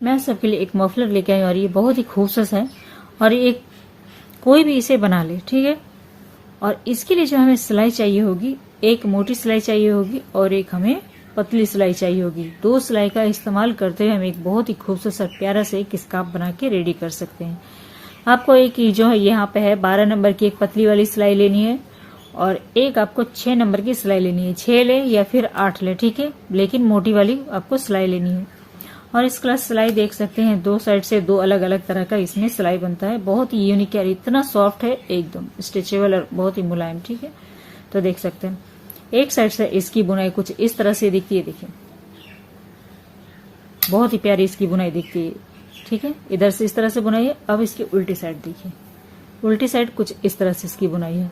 मैं सबके लिए एक मफलर लेके आई और ये बहुत ही खूबसूरत है और ये कोई भी इसे बना ले, ठीक है। और इसके लिए जो हमें सिलाई चाहिए होगी, एक मोटी सिलाई चाहिए होगी और एक हमें पतली सिलाई चाहिए होगी। दो सिलाई का इस्तेमाल करते हुए हम एक बहुत ही खूबसूरत सा प्यारा से एक स्कार्फ बना के रेडी कर सकते हैं। आपको एक जो है यहाँ पे है 12 नंबर की एक पतली वाली सिलाई लेनी है और एक आपको 6 नंबर की सिलाई लेनी है। 6 ले या फिर 8 ले, ठीक है, लेकिन मोटी वाली आपको सिलाई लेनी है। और इसका सिलाई देख सकते हैं, दो साइड से दो अलग अलग तरह का इसमें सिलाई बनता है। बहुत ही यूनिक है, इतना सॉफ्ट है, एकदम स्ट्रेचेबल और बहुत ही मुलायम, ठीक है। तो देख सकते हैं एक साइड से इसकी बुनाई कुछ इस तरह से दिखती है, देखिए बहुत ही प्यारी इसकी बुनाई दिखती है, ठीक है। इधर से इस तरह से बुनाई है। अब इसकी उल्टी साइड देखिए, उल्टी साइड कुछ इस तरह से इसकी बुनाई है।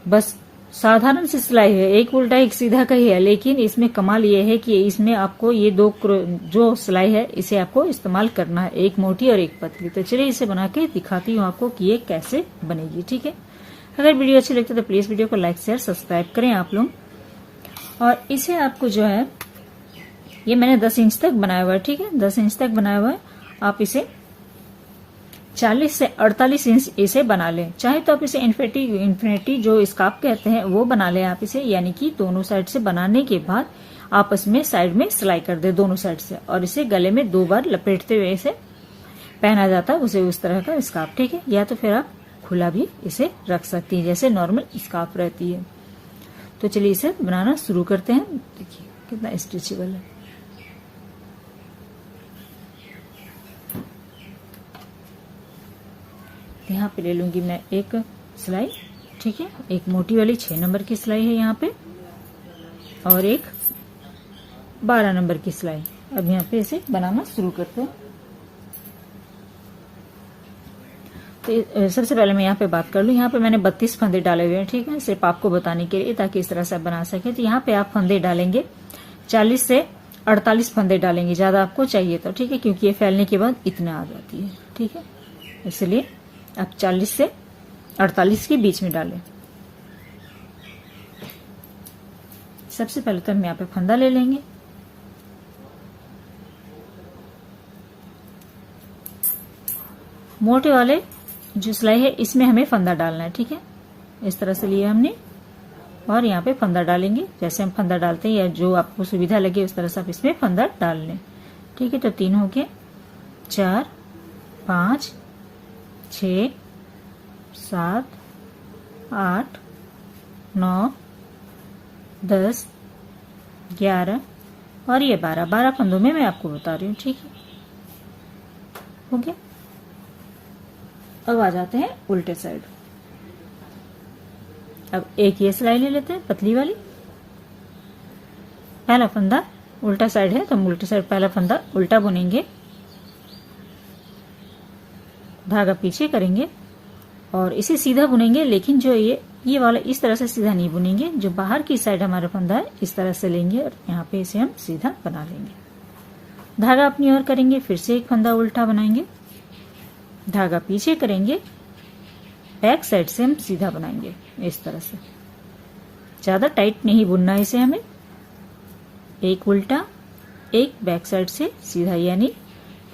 बस साधारण सी सिलाई है, एक उल्टा एक सीधा का ही है, लेकिन इसमें कमाल ये है कि इसमें आपको ये दो जो सिलाई है इसे आपको इस्तेमाल करना है, एक मोटी और एक पतली। तो चलिए इसे बना के दिखाती हूँ आपको कि ये कैसे बनेगी, ठीक है। अगर वीडियो अच्छी लगती है तो प्लीज वीडियो को लाइक शेयर सब्सक्राइब करें आप लोग। और इसे आपको जो है ये मैंने 10 इंच तक बनाया हुआ है, ठीक है, 10 इंच तक बनाया हुआ है। आप इसे 40 से 48 इंच इसे बना लें। चाहे तो आप इसे इन्फिनिटी जो स्कार्फ कहते हैं वो बना लें आप इसे, यानी कि दोनों साइड से बनाने के बाद आपस में साइड में सिलाई कर दे दोनों साइड से, और इसे गले में 2 बार लपेटते हुए इसे पहना जाता है उसे उस तरह का स्कार्फ, ठीक है। या तो फिर आप खुला भी इसे रख सकती हैं जैसे नॉर्मल स्कार्फ रहती है। तो चलिए इसे बनाना शुरू करते हैं। देखिए कितना स्ट्रेचेबल है। यहाँ पे ले लूंगी मैं एक सिलाई, ठीक है, एक मोटी वाली 6 नंबर की सिलाई है यहाँ पे और एक 12 नंबर की सिलाई। अब यहाँ पे इसे बनाना शुरू करते हैं। तो सबसे पहले मैं यहाँ पे बात कर लूँ। यहाँ पे मैंने 32 फंदे डाले हुए हैं, ठीक है, सिर्फ आपको बताने के लिए ताकि इस तरह से आप बना सके। तो यहाँ पे आप फंदे डालेंगे 40 से 48 फंदे डालेंगे, ज्यादा आपको चाहिए तो, ठीक है, क्योंकि ये फैलने के बाद इतना आ जाती है, ठीक है, इसलिए आप 40 से 48 के बीच में डालें। सबसे पहले तो हम यहाँ पे फंदा ले लेंगे। मोटे वाले जो सिलाई है इसमें हमें फंदा डालना है, ठीक है, इस तरह से लिया हमने और यहाँ पे फंदा डालेंगे। जैसे हम फंदा डालते हैं या जो आपको सुविधा लगे उस तरह से आप इसमें फंदा डाल लें, ठीक है। तो 3 हो गए, 4 5 6 7 8 9 10 11 और ये 12 फंदों में मैं आपको बता रही हूँ, ठीक है, हो गया। अब आ जाते हैं उल्टे साइड। अब एक ये सिलाई ले लेते हैं पतली वाली। पहला फंदा उल्टा साइड है तो हम उल्टे साइड पहला फंदा उल्टा बुनेंगे, धागा पीछे करेंगे और इसे सीधा बुनेंगे, लेकिन जो ये वाला इस तरह से सीधा नहीं बुनेंगे। जो बाहर की साइड हमारा फंदा है इस तरह से लेंगे और यहाँ पे इसे हम सीधा बना लेंगे। धागा अपनी ओर करेंगे, फिर से एक फंदा उल्टा बनाएंगे, धागा पीछे करेंगे, बैक साइड से हम सीधा बनाएंगे इस तरह से। ज्यादा टाइट नहीं बुनना है इसे हमें, एक उल्टा एक बैक साइड से सीधा, यानी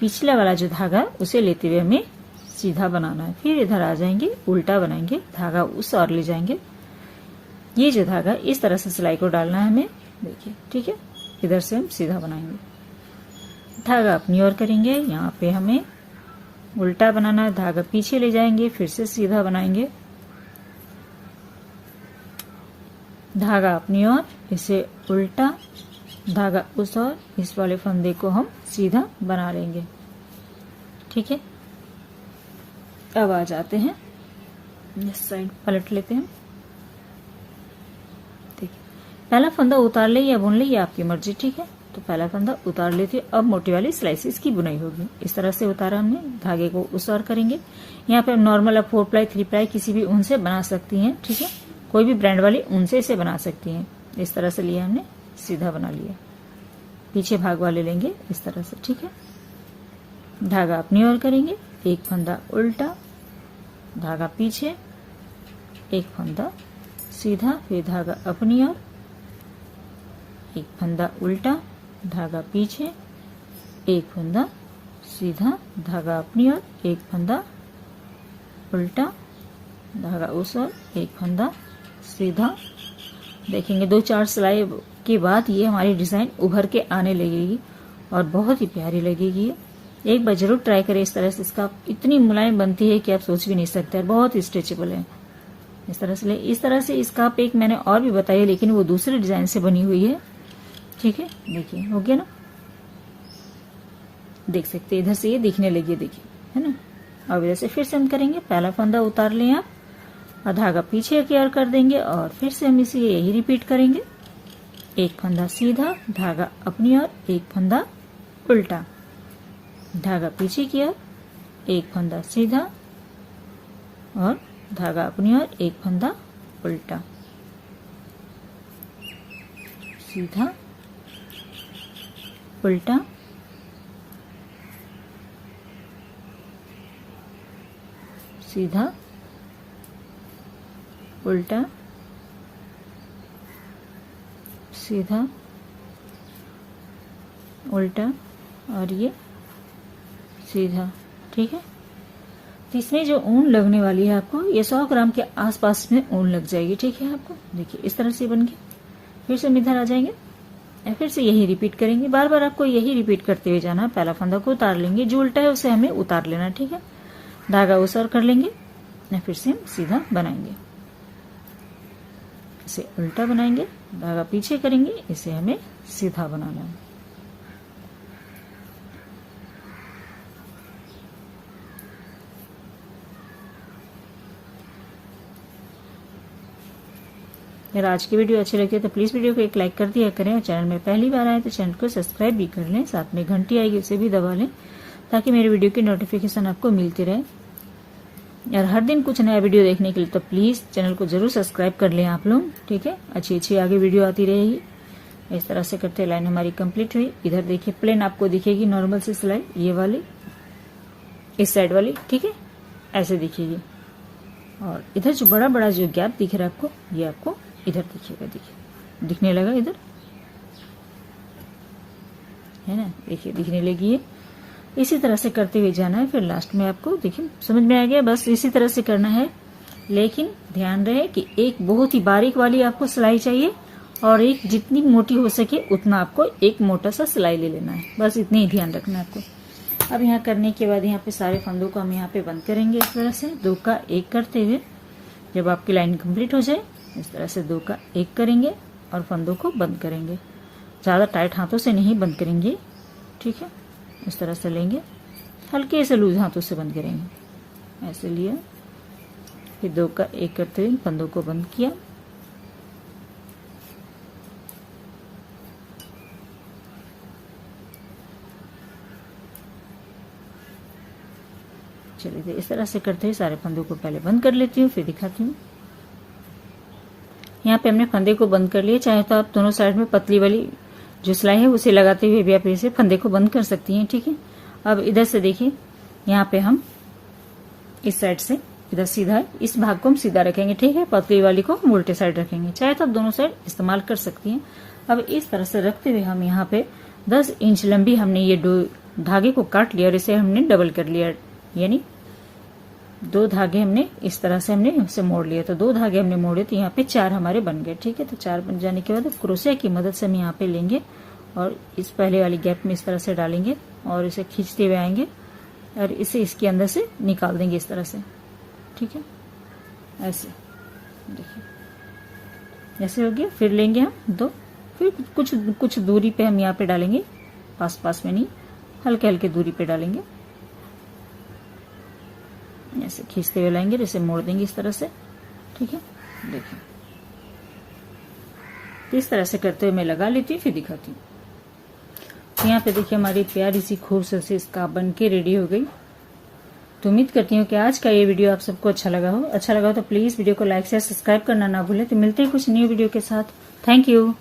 पिछला वाला जो धागा है उसे लेते हुए हमें सीधा बनाना है। फिर इधर आ जाएंगे, उल्टा बनाएंगे, धागा उस ओर ले जाएंगे। ये जो धागा इस तरह से सिलाई को डालना है हमें, देखिए, ठीक है, इधर से हम सीधा बनाएंगे, धागा अपनी ओर करेंगे, यहाँ पे हमें उल्टा बनाना है, धागा पीछे ले जाएंगे, फिर से सीधा बनाएंगे, धागा अपनी ओर, इसे उल्टा, धागा उस ओर, इस वाले फंदे को हम सीधा बना लेंगे, ठीक है। अब आ जाते हैं इस साइड, पलट लेते हैं। देखिए पहला फंदा उतार ले या बुन ले, ये आपकी मर्जी, ठीक है। तो पहला फंदा उतार लेते हैं। अब मोटी वाली सिलाई से इसकी बुनाई होगी। इस तरह से उतारा हमने, धागे को उस ओर करेंगे। यहाँ पे नॉर्मल आप 4 प्लाई 3 प्लाई किसी भी ऊन से बना सकती हैं, ठीक है, कोई भी ब्रांड वाली ऊन से इसे बना सकती हैं। इस तरह से लिया हमने, सीधा बना लिया, पीछे भाग वाले लेंगे इस तरह से, ठीक है। धागा अपनी ओर करेंगे, एक फंदा उल्टा, धागा पीछे, एक फंदा सीधा, फिर धागा अपनी ओर, एक फंदा उल्टा, धागा पीछे, एक फंदा सीधा, धागा अपनी ओर, एक फंदा उल्टा, धागा उस ओर, एक फंदा सीधा। देखेंगे 2-4 सिलाई के बाद ये हमारी डिजाइन उभर के आने लगेगी और बहुत ही प्यारी लगेगी। एक बार जरूर ट्राई करें इस तरह से। इसका इतनी मुलायम बनती है कि आप सोच भी नहीं सकते, बहुत ही स्ट्रेचेबल है। इस तरह से इसका एक मैंने और भी बताई, लेकिन वो दूसरे डिजाइन से बनी हुई है। ठीक है, देखिए हो गया ना, देख सकते हैं इधर से ये दिखने लगी, देखिए है ना। अब इधर से फिर से हम करेंगे, पहला फंदा उतार लें आप और धागा पीछे की ओर कर देंगे और फिर से हम इसे यही रिपीट करेंगे। एक फंदा सीधा, धागा अपनी ओर, एक फंदा उल्टा, धागा पीछे की ओर, एक फंदा सीधा और धागा अपनी ओर, एक फंदा उल्टा, सीधा उल्टा, सीधा उल्टा, सीधा उल्टा और ये सीधा। ठीक है, तो इसमें जो ऊन लगने वाली है आपको, ये 100 ग्राम के आसपास में ऊन लग जाएगी। ठीक है, आपको देखिए इस तरह से बन गया। फिर से हम इधर आ जाएंगे और फिर से यही रिपीट करेंगे। बार बार आपको यही रिपीट करते हुए जाना। पहला फंदा को उतार लेंगे, जो उल्टा है उसे हमें उतार लेना। ठीक है, धागा उस ओर कर लेंगे और फिर से हम सीधा बनाएंगे, इसे उल्टा बनाएंगे, धागा पीछे करेंगे, इसे हमें सीधा बनाना है। अगर आज की वीडियो अच्छी लगी है तो प्लीज वीडियो को एक लाइक कर दिया करें और चैनल में पहली बार आए तो चैनल को सब्सक्राइब भी कर लें। साथ में घंटी आएगी उसे भी दबा लें ताकि मेरे वीडियो की नोटिफिकेशन आपको मिलती रहे। और हर दिन कुछ नया वीडियो देखने के लिए तो प्लीज चैनल को जरूर सब्सक्राइब कर लें आप लोग। ठीक है, अच्छी आगे वीडियो आती रहेगी। इस तरह से करते लाइन हमारी कंप्लीट हुई। इधर देखिए प्लेन आपको दिखेगी नॉर्मल सी सिलाई, ये वाली इस साइड वाली। ठीक है, ऐसे दिखेगी। और इधर जो बड़ा बड़ा जो गैप दिख रहा है आपको, ये आपको इधर दिखेगा, देखिए दिखने लगा इधर, है ना, देखिए दिखने लगी है। इसी तरह से करते हुए जाना है। फिर लास्ट में आपको देखिए समझ में आ गया, बस इसी तरह से करना है। लेकिन ध्यान रहे कि एक बहुत ही बारीक वाली आपको सिलाई चाहिए और एक जितनी मोटी हो सके उतना आपको एक मोटा सा सिलाई ले लेना है। बस इतने ही ध्यान रखना है आपको। अब यहाँ करने के बाद यहाँ पे सारे फंदों को हम यहाँ पे बंद करेंगे इस तरह से 2 का 1 करते हुए। जब आपकी लाइन कंप्लीट हो जाए इस तरह से 2 का 1 करेंगे और फंदों को बंद करेंगे। ज्यादा टाइट हाथों से नहीं बंद करेंगे। ठीक है, इस तरह से लेंगे, हल्के से लूज हाथों से बंद करेंगे। ऐसे लिया, फिर 2 का 1 करते हुए फंदों को बंद किया। चलिए इस तरह से करते हुए सारे फंदों को पहले बंद कर लेती हूँ, फिर दिखाती हूँ। यहाँ पे हमने फंदे को बंद कर लिया। चाहे तो आप दोनों साइड में पतली वाली जो सिलाई है उसे लगाते हुए भी आप इसे फंदे को बंद कर सकती हैं। ठीक है, अब इधर से देखिए, यहाँ पे हम इस साइड से इधर सीधा है, इस भाग को हम सीधा रखेंगे। ठीक है, पतली वाली को हम उल्टे साइड रखेंगे। चाहे तो आप दोनों साइड इस्तेमाल कर सकती हैं। अब इस तरह से रखते हुए हम यहाँ पे 10 इंच लंबी हमने ये धागे को काट लिया और इसे हमने डबल कर लिया, यानी 2 धागे हमने इस तरह से हमने इसे मोड़ लिया। तो 2 धागे हमने मोड़े तो यहाँ पे 4 हमारे बन गए। ठीक है, तो 4 बन जाने के बाद क्रोशिया की मदद से हम यहाँ पे लेंगे और इस पहले वाली गैप में इस तरह से डालेंगे और इसे खींचते हुए आएंगे और इसे इसके अंदर से निकाल देंगे इस तरह से। ठीक है, ऐसे देखिए ऐसे हो गया। फिर लेंगे हम 2, फिर कुछ दूरी पे हम यहाँ पे डालेंगे, पास में नहीं, हल्के हल्के दूरी पे डालेंगे। ऐसे खींचते हुए लाएंगे, इसे मोड़ देंगे इस तरह से। ठीक है, देखिए तो इस तरह से करते हुए मैं लगा लेती हूँ, फिर दिखाती हूँ। यहाँ पे देखिए हमारी प्यारी सी खूबसूरत सी स्कार्फ बन के रेडी हो गई। तो उम्मीद करती हूँ कि आज का ये वीडियो आप सबको अच्छा लगा हो। तो प्लीज वीडियो को लाइक शेयर सब्सक्राइब करना ना भूलें। तो मिलते हैं कुछ न्यू वीडियो के साथ। Thank you.